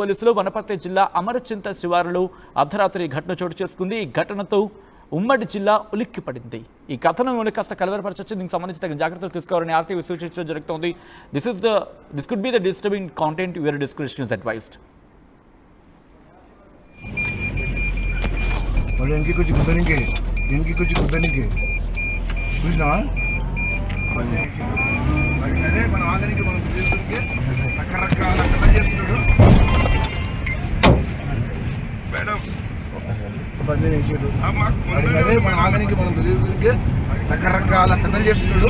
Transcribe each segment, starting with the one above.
పోలీసులు వనపర్తి జిల్లా అమరచింత శివారులో అర్ధరాత్రి ఘటన చోటు చేసుకుంది. ఈ ఘటనతో ఉమ్మడి జిల్లా ఉలిక్కిపడింది. ఈ కథనం కాస్త కలవరపరచొచ్చు. దీనికి సంబంధించి తగిన జాగ్రత్తలు తీసుకోవాలని ఆర్టీవీ సూచించడం జరుగుతోంది. This could be the disturbing content. Your description is advised. इनकी कुछ कुदरनी के చూసినా అదే మన ఆగనికి మనం చేస్తుంటే రకరకాల కథ చేస్తున్నాడు మేడం బండి చేసాడు. అదే మన ఆగనికి మనం చేస్తుంటే రకరకాల కథలు చేస్తున్నాడు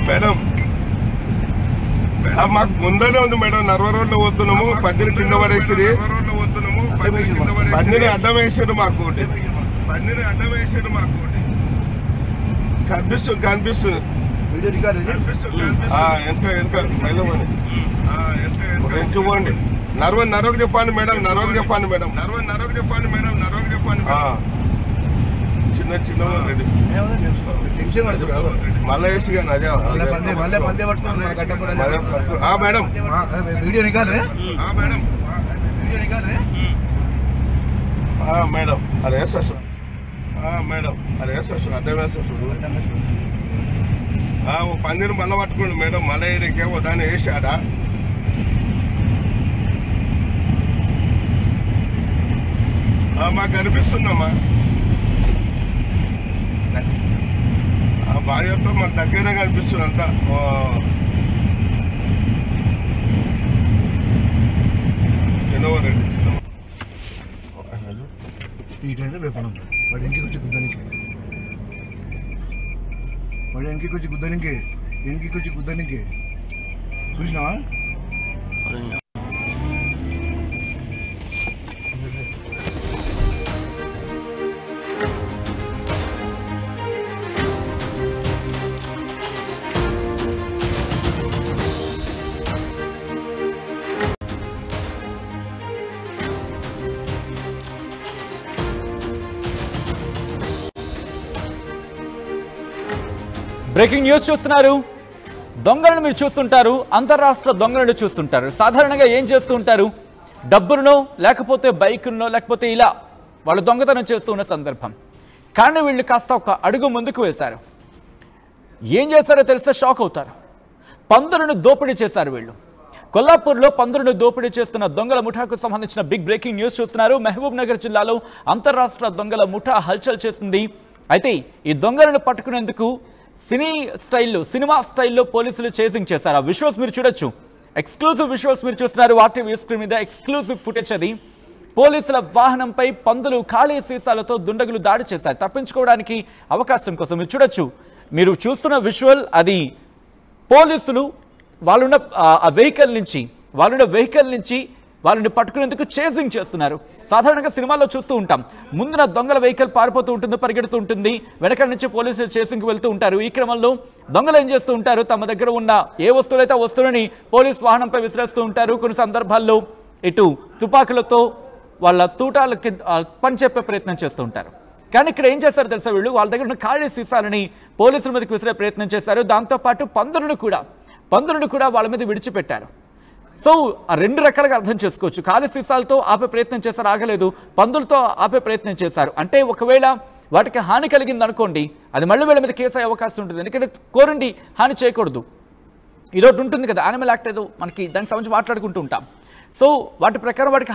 మేడం. మాకు ముందరే ఉంది మేడం. నర్వ రోడ్లో పోతున్నాము, పద్దెని కింద పడేసి పన్నీని అడ్డం వేసాడు. మాకు కనిపిస్తుంది వీడియో రికార్డు వెనక పోండి. నర్వకు చెప్పండి మేడం. చిన్న రెడీ టెన్షన్ పడుతుంది మళ్ళీ వేసి కానీ అదే మేడం. వీడియో రికార్డు మేడం అదే వేసేస్తాడు. మేడం అదే వేసేస్తాడు. అడ్డం వేసేస్తాడు. పందిని మళ్ళీ పట్టుకోండి మేడం. మళ్ళీ ఏరికేమో దాన్ని వేసాడా. మాకు కనిపిస్తుందమ్మా. బాధ్యత మాకు దగ్గరే కనిపిస్తుంది అంతా. చిన్నవారండి ఈ టైంలో రేపడం వాడు ఇంటికి వచ్చి గుద్దనికి చూసినావా. బ్రేకింగ్ న్యూస్ చూస్తున్నారు. దొంగలను మీరు చూస్తుంటారు, అంతర్రాష్ట్ర దొంగలను చూస్తుంటారు. సాధారణంగా ఏం చేస్తూ ఉంటారు? డబ్బునో లేకపోతే బైకునో లేకపోతే ఇలా వాళ్ళు దొంగతనం చేస్తూ ఉన్న సందర్భం. కానీ వీళ్ళు కాస్త ఒక అడుగు ముందుకు వేశారు. ఏం చేశారో తెలిస్తే షాక్ అవుతారు. పందులను దోపిడీ చేశారు వీళ్ళు. కొల్లాపూర్లో పందులను దోపిడీ చేస్తున్న దొంగల ముఠాకు సంబంధించిన బిగ్ బ్రేకింగ్ న్యూస్ చూస్తున్నారు. మహబూబ్ నగర్ జిల్లాలో అంతర్రాష్ట్ర దొంగల ముఠా హల్చల్ చేస్తుంది. అయితే ఈ దొంగలను పట్టుకునేందుకు సినిమా స్టైల్లో పోలీసులు చేసింగ్ చేశారు. ఆ విజువల్స్ మీరు చూడొచ్చు. ఎక్స్క్లూజివ్ విజువల్స్ మీరు చూస్తున్నారు ఆర్టీవీ స్క్రీన్ మీద. ఎక్స్క్లూజివ్ ఫుటేజ్ అది. పోలీసుల వాహనంపై పందులు ఖాళీ సీసాలతో దుండగులు దాడి చేశారు తప్పించుకోవడానికి అవకాశం కోసం. మీరు చూడొచ్చు. మీరు చూస్తున్న విజువల్ అది పోలీసులు వాళ్ళున్న వెహికల్ నుంచి వాళ్ళని పట్టుకునేందుకు చేసింగ్ చేస్తున్నారు. సాధారణంగా సినిమాల్లో చూస్తూ ఉంటాం. ముందున దొంగల వెహికల్ పారిపోతూ ఉంటుంది, పరిగెడుతూ ఉంటుంది, వెనకాల నుంచి పోలీసులు చేసింగ్కి వెళ్తూ ఉంటారు. ఈ క్రమంలో దొంగలు ఏం చేస్తూ ఉంటారు? తమ దగ్గర ఉన్న ఏ వస్తువులైతే ఆ వస్తువులని పోలీస్ వాహనంపై విసిరేస్తూ ఉంటారు. కొన్ని సందర్భాల్లో ఇటు తుపాకులతో వాళ్ళ తూటాలకి పనిచెప్పే ప్రయత్నం చేస్తూ ఉంటారు. కానీ ఇక్కడ ఏం చేశారు తెలుసా? వీళ్ళు వాళ్ళ దగ్గర ఉన్న ఖాళీ సీసాలని పోలీసుల మీదకి విసిరే ప్రయత్నం చేశారు. దాంతోపాటు పందులను కూడా వాళ్ళ మీద విడిచిపెట్టారు. సో ఆ రెండు రకాలుగా అర్థం చేసుకోవచ్చు. ఖాళీ సీసాలతో ఆపే ప్రయత్నం చేశారు, ఆగలేదు. పందులతో ఆపే ప్రయత్నం చేశారు. అంటే ఒకవేళ వాటికి హాని కలిగింది అనుకోండి, అది మళ్ళీ వీళ్ళ మీద కేసు అయ్యే అవకాశం ఉంటుంది. ఎందుకంటే కోరండి హాని చేయకూడదు. ఇదొకటి ఉంటుంది కదా, యానిమల్ యాక్ట్ ఏదో మనకి దానికి సంబంధించి మాట్లాడుకుంటూ ఉంటాం. సో వాటి ప్రకారం వాటికి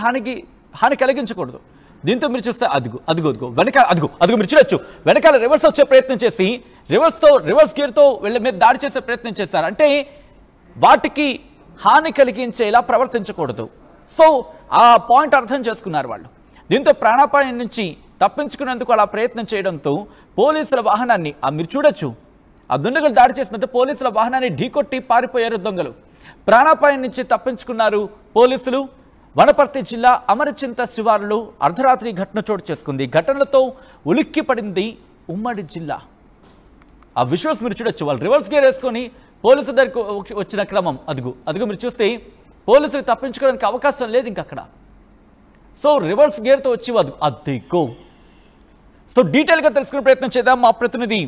హాని కలిగించకూడదు. దీంతో మీరు చూస్తే అదుగో మీరు చూడొచ్చు. వెనకాల రివర్స్ వచ్చే ప్రయత్నం చేసి రివర్స్ గేర్తో వీళ్ళ మీద దాడి చేసే ప్రయత్నం చేశారు. అంటే వాటికి హాని కలిగించేలా ప్రవర్తించకూడదు. సో ఆ పాయింట్ అర్థం చేసుకున్నారు వాళ్ళు. దీంతో ప్రాణాపాయం నుంచి తప్పించుకునేందుకు అలా ప్రయత్నం చేయడంతో పోలీసుల వాహనాన్ని మీరు చూడొచ్చు. ఆ దుండగులు దాడి చేసినందుకు పోలీసుల వాహనాన్ని ఢీకొట్టి పారిపోయారు దొంగలు. ప్రాణాపాయం నుంచి తప్పించుకున్నారు పోలీసులు. వనపర్తి జిల్లా అమరచింత శివారులో అర్ధరాత్రి ఘటన చోటు చేసుకుంది. ఘటనలతో ఉలిక్కిపడింది ఉమ్మడి జిల్లా. ఆ విజువల్స్ మీరు చూడొచ్చు. వాళ్ళు రివర్స్ గేర్ వేసుకొని పోలీసు దగ్గరకు వచ్చిన క్రమం అదుగు మీరు చూస్తే పోలీసులు తప్పించుకోవడానికి అవకాశం లేదు ఇంకక్కడ. సో రివర్స్ గేర్తో వచ్చి అదిగో. సో డీటెయిల్గా తెలుసుకునే ప్రయత్నం చేద్దాం. మా ప్రతినిధి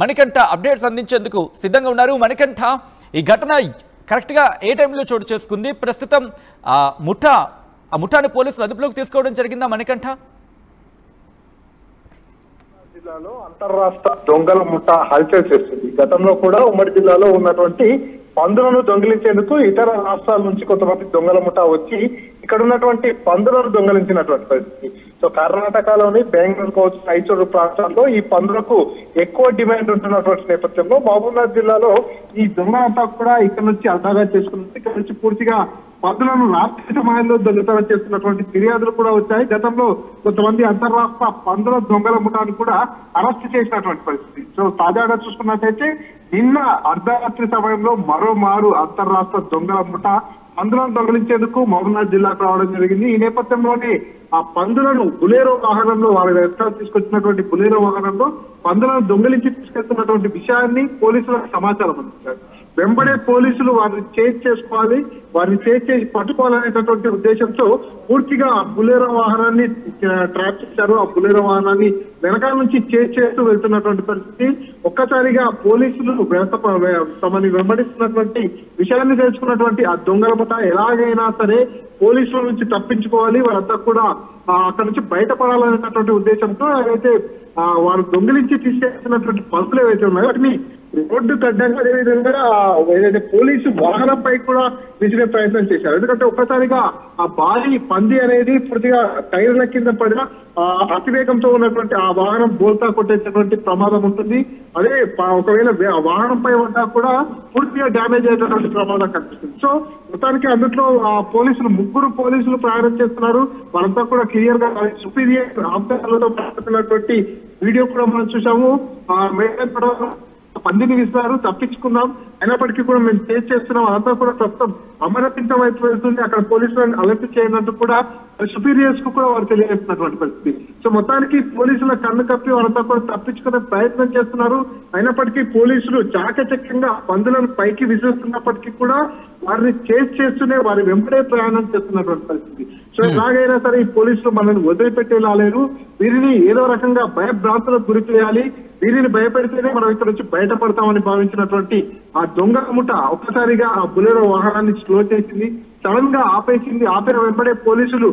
మణికంఠ అప్డేట్స్ అందించేందుకు సిద్ధంగా ఉన్నారు. మణికంఠ, ఈ ఘటన కరెక్ట్గా ఏ టైంలో చోటు చేసుకుంది? ప్రస్తుతం ఆ ముఠాని పోలీసులు అదుపులోకి తీసుకోవడం జరిగిందా మణికంఠ? జిల్లాలో అంతర్రాష్ట్ర దొంగల ముఠా హల్చల్ చేస్తుంది. గతంలో కూడా ఉమ్మడి జిల్లాలో ఉన్నటువంటి పందులను దొంగిలించేందుకు ఇతర రాష్ట్రాల నుంచి కొంతమంది దొంగల ముఠా వచ్చి ఇక్కడ ఉన్నటువంటి పందులను దొంగిలించినటువంటి పరిస్థితి. సో కర్ణాటకలోని బెంగళూరు కావచ్చు, రైచూరు ప్రాంతాల్లో ఈ పందులకు ఎక్కువ డిమాండ్ ఉంటున్నటువంటి నేపథ్యంలో మహబూబ్నగర్ జిల్లాలో ఈ దొంగలంతా కూడా ఇక్కడ నుంచి అడ్డాగా చేసుకున్నది. ఇక్కడ నుంచి పూర్తిగా పందులను రాత్రి సమయంలో దొంగతనం చేస్తున్నటువంటి ఫిర్యాదులు కూడా వచ్చాయి. గతంలో కొంతమంది అంతర్రాష్ట్ర పందుల దొంగల ముఠాను కూడా అరెస్ట్ చేసినటువంటి పరిస్థితి. సో తాజాగా చూసుకున్నట్టయితే నిన్న అర్ధరాత్రి సమయంలో మరోమారు అంతర్రాష్ట్ర దొంగల ముఠా పందులను దొంగిలించేందుకు మహబూబ్నగర్ జిల్లాకు రావడం జరిగింది. ఈ నేపథ్యంలోనే ఆ పందులను బులేరో వాహనంలో వారి వ్యవస్థలు తీసుకొచ్చినటువంటి బులేరో వాహనంలో పందులను దొంగిలించి తీసుకెళ్తున్నటువంటి విషయాన్ని పోలీసులకు సమాచారం అందించారు. వెంబడే పోలీసులు వారిని చేజ్ చేసుకోవాలి, వారిని చేజ్ చేసి పట్టుకోవాలనేటటువంటి ఉద్దేశంతో పూర్తిగా బులేరో వాహనాన్ని ట్రాప్ చేశారు. ఆ బులేరో వాహనాన్ని వెనకాల నుంచి చేజ్ చేస్తూ వెళ్తున్నటువంటి పరిస్థితి. ఒక్కసారిగా పోలీసులు తమని వెంబడిస్తున్నటువంటి విషయాన్ని తెలుసుకున్నటువంటి ఆ దొంగల ముఠా ఎలాగైనా సరే పోలీసుల నుంచి తప్పించుకోవాలి, వారంతా కూడా అక్కడ నుంచి బయటపడాలనేటటువంటి ఉద్దేశంతో అయితే వారు దొంగిలించి తీసుకెళ్తున్నటువంటి పలుకులు ఏవైతే ఉన్నాయో వాటిని రోడ్డు కడ్డంగా అదేవిధంగా ఏదైతే పోలీసు వాహనంపై కూడా విసిరే ప్రయత్నం చేశారు. ఎందుకంటే ఒక్కసారిగా ఆ భారీ పంది అనేది పూర్తిగా టైర్ల కింద పడిన అతివేగంతో ఉన్నటువంటి ఆ వాహనం బోల్తా కొట్టేటటువంటి ప్రమాదం ఉంటుంది. అదే ఒకవేళ ఆ వాహనంపై ఉన్నా కూడా పూర్తిగా డ్యామేజ్ అయ్యేటటువంటి ప్రమాదం కనిపిస్తుంది. సో మొత్తానికి అందులో ముగ్గురు పోలీసులు ప్రయాణం చేస్తున్నారు. వారంతా కూడా క్లియర్ గా సుపీరియర్ ఆఫీసర్లతో మాట్లాడుతున్నటువంటి వీడియో కూడా మనం చూసాము. పందిని విస్తారు, తప్పించుకున్నాం, అయినప్పటికీ కూడా మేము చేజ్ చేస్తున్నాం, అదంతా కూడా ప్రస్తుతం అమరపించం వైపు వెళ్తుంది, అక్కడ పోలీసులను అలర్ట్ చేయనట్టు కూడా సుపీరియర్స్ కు కూడా వారు తెలియజేస్తున్నటువంటి పరిస్థితి. సో మొత్తానికి పోలీసుల కన్ను కప్పి వారంతా కూడా తప్పించుకునే ప్రయత్నం చేస్తున్నారు. అయినప్పటికీ పోలీసులు చాకచక్యంగా పందులను పైకి విసిరుతున్నప్పటికీ కూడా వారిని చేజ్ చేస్తూనే వారి వెంబడే ప్రయాణం చేస్తున్నటువంటి పరిస్థితి. సో ఎలాగైనా సరే ఈ పోలీసులు మనల్ని వదిలిపెట్టేలా లేరు, వీరిని ఏదో రకంగా భయభ్రాంతులకు గురి చేయాలి, వీరిని భయపెడితేనే మనం ఇక్కడ నుంచి బయటపడతామని భావించినటువంటి ఆ దొంగ ముఠ ఒక్కసారిగా ఆ వాహనాన్ని స్లో చేసింది, సడన్ గా ఆపేసింది. ఆపిన వెంబడే పోలీసులు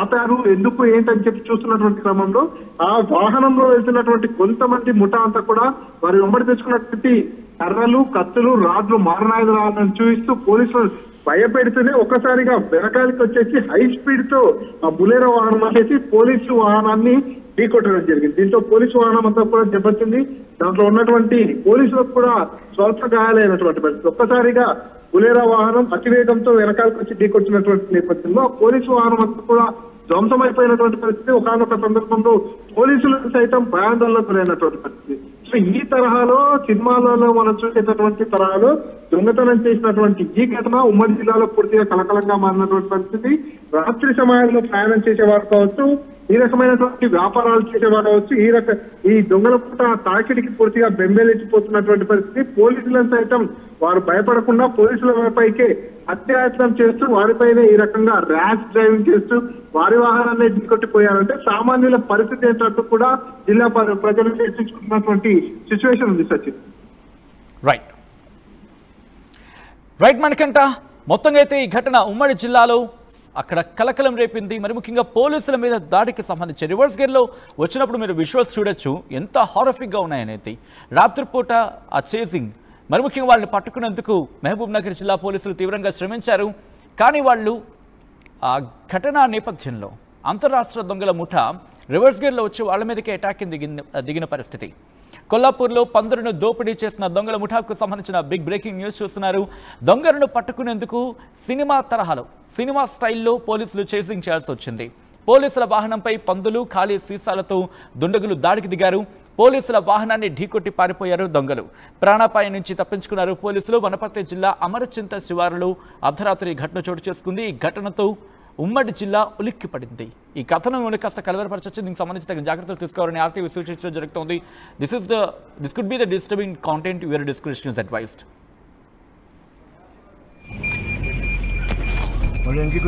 ఆపారు, ఎందుకు ఏంటని చెప్పి చూస్తున్నటువంటి క్రమంలో ఆ వాహనంలో వెళ్తున్నటువంటి కొంతమంది ముఠా అంతా కూడా వారి వెంబడి తెచ్చుకున్నటువంటి కర్రలు, కత్తులు, రాడ్లు, మారణాయుధాలను చూపిస్తూ పోలీసులు భయపెడుతూనే ఒక్కసారిగా వెనకాలకి వచ్చేసి హై స్పీడ్ తో ఆ బులేరో వాహనం వచ్చేసి పోలీసు వాహనాన్ని ఢీకొట్టడం జరిగింది. దీంతో పోలీసు వాహనం అంతా కూడా దెబ్బతింది. దాంట్లో ఉన్నటువంటి పోలీసులకు కూడా స్వల్ప గాయాలైనటువంటి పరిస్థితి. ఒక్కసారిగా బులేరో వాహనం అతివేగంతో వెనకాలకు వచ్చి ఢీకొట్టినటువంటి నేపథ్యంలో పోలీసు వాహనం అంతా కూడా ధ్వంసమైపోయినటువంటి పరిస్థితి. ఒకనొక సందర్భంలో పోలీసులకు సైతం భయాందోళనకు గురైనటువంటి పరిస్థితి. సో ఈ తరహాలో సినిమాలలో మనం చూసేటటువంటి తరహాలో దొంగతనం చేసినటువంటి ఈ ఘటన ఉమ్మడి జిల్లాలో పూర్తిగా కలకలంగా మారినటువంటి పరిస్థితి. రాత్రి సమయాల్లో ప్రయాణం చేసేవారు కావచ్చు, ఈ రకమైనటువంటి వ్యాపారాలు చేసేవారు కావచ్చు, ఈ దొంగల పూట తాకిడికి పూర్తిగా బెంబేలెత్తిపోతున్నటువంటి పరిస్థితి. పోలీసులను సైతం వారు భయపడకుండా పోలీసుల పైకే అత్యాయత్నం చేస్తూ వారిపైనే ఈ రకంగా ర్యాష్ డ్రైవింగ్ చేస్తూ వారి వాహనాన్ని ఢీకొట్టిపోయారంటే సామాన్యుల పరిస్థితి ఏంటంటూ కూడా జిల్లా ప్రజలు చర్చించుకుంటున్నటువంటి సిచ్యువేషన్ ఉంది సచిన్. రైట్ మణికంఠ, మొత్తంగా అయితే ఈ ఘటన ఉమ్మడి జిల్లాలో అక్కడ కలకలం రేపింది. మరి ముఖ్యంగా పోలీసుల మీద దాడికి సంబంధించి రివర్స్ గేర్లో వచ్చినప్పుడు మీరు విజువల్స్ చూడొచ్చు, ఎంత హారఫిక్గా ఉన్నాయనేది. రాత్రిపూట ఆ చేసింగ్, మరి ముఖ్యంగా వాళ్ళని పట్టుకునేందుకు మహబూబ్ నగర్ జిల్లా పోలీసులు తీవ్రంగా శ్రమించారు. కానీ వాళ్ళు ఆ ఘటన నేపథ్యంలో అంతర్రాష్ట్ర దొంగల ముఠా రివర్స్ గేర్లో వచ్చి వాళ్ళ మీదకే అటాక్కి దిగిన పరిస్థితి. కొల్లాపూర్లో పందులను దోపిడీ చేసిన దొంగల ముఠాకు సంబంధించిన బిగ్ బ్రేకింగ్ న్యూస్ చూస్తున్నారు. దొంగలను పట్టుకునేందుకు సినిమా స్టైల్లో పోలీసులు చేసింగ్ చేయాల్సి వచ్చింది. పోలీసుల వాహనంపై పందులు, ఖాళీ సీసాలతో దుండగులు దాడికి దిగారు. పోలీసుల వాహనాన్ని ఢీకొట్టి పారిపోయారు దొంగలు. ప్రాణాపాయం నుంచి తప్పించుకున్నారు పోలీసులు. వనపర్తి జిల్లా అమరచింత శివారులో అర్ధరాత్రి ఘటన చోటు చేసుకుంది. ఈ ఘటనతో ఉమ్మడి జిల్లా ఉలిక్కిపడింది. ఈ కథనం కాస్త కలవరపరచొచ్చు, దీనికి సంబంధించి తగిన జాగ్రత్తలు తీసుకోవాలని ఆర్టీవీ సూచించడం జరుగుతోంది. This could be the disturbing content, your description is advised. इनकी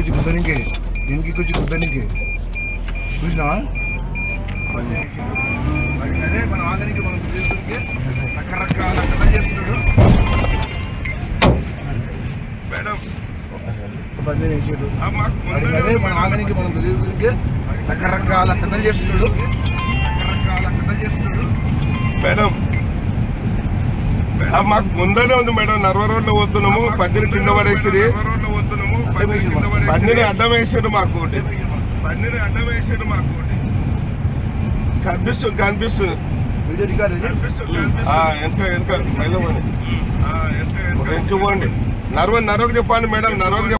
कुछ कुदरनी के చూసినా అదే మన ఆంగనికి మనం చేస్తుంటే రకరకాల కథ చేస్తున్నాడు. మేడం బందీ చేసాడు మాకు ముందరే అదే మన ఆగనికి మనం గురించి రకరకాల కథలు చేస్తున్నాడు మేడం మాకు ముందరే ఉంది మేడం నర్వ రోడ్లో వస్తున్నాము పద్దిని కింద పడేసి పద్దిని అడ్డం వేసాడు మాకు కనిపిస్తుంది వీడియో రికార్డు వెనక మళ్ళీ పోండి నర్వకు చెప్పండి మేడం నర్వకు